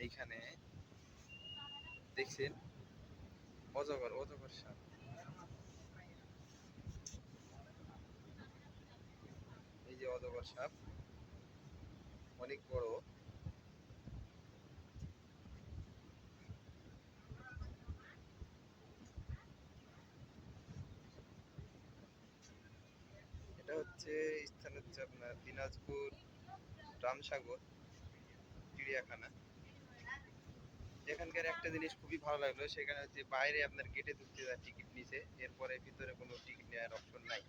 এইখানে দেখছেন অজগর অজগর সাপ। এই যে অজগর সাপ অনেক বড়। এটা হচ্ছে স্থান হচ্ছে আপনার দিনাজপুর রামসাগর চিড়িয়াখানা। এখানকার একটা জিনিস খুবই ভালো লাগলো, সেখানে হচ্ছে বাইরে আপনার গেটে ঢুকতে যায় টিকিট নিছে, এরপরে ভিতরে কোনো টিকিট নেওয়ার অপশন নাই।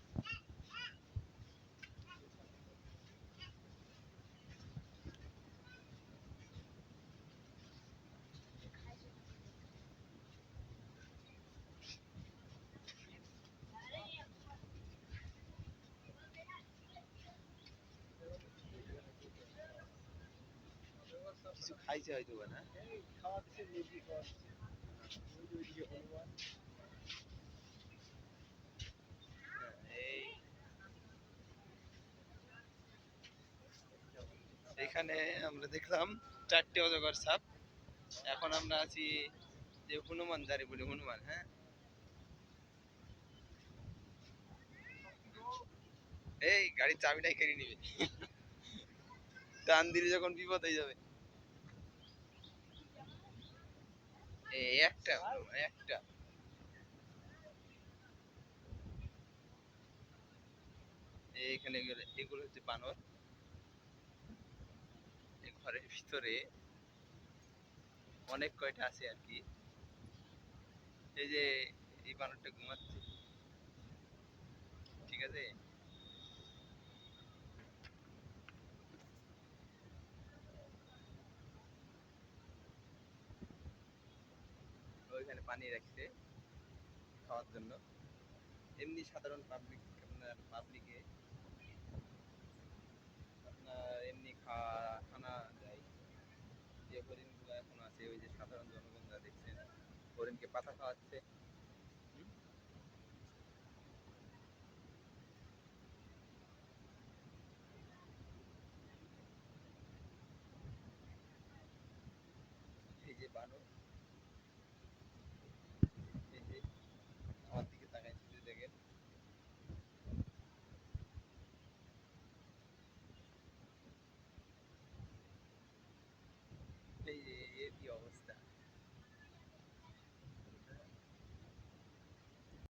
কিছু খাইছে হয়তো না। এই এখানে আমরা দেখলাম 4টে অজগর সাপ। এখন আমরা আছি যে হনুমান দাঁড়ি বলি হনুমান। হ্যাঁ, এই গাড়ির চাবিটাই কেড়ে নিবে, টান দিলে যখন বিপদ হয়ে যাবে। এই একটা একটা এইখানে এগুলো হচ্ছে বানর। এই ঘরের ভিতরে অনেক কয়টা আছে আর কি। এই যে এই বানরটা ঘুমাচ্ছে, ঠিক আছে। ওইখানে পানি রাখছে খাওয়ার জন্য। এমনি সাধারণ পাবলিক আপনার পাবলিকে আপনার এমনি খানা দেয়। যে হরিণগুলো এখন আছে, ওই যে সাধারণ জনগণরা দেখছেন হরিণকে পাতা খাওয়াচ্ছে।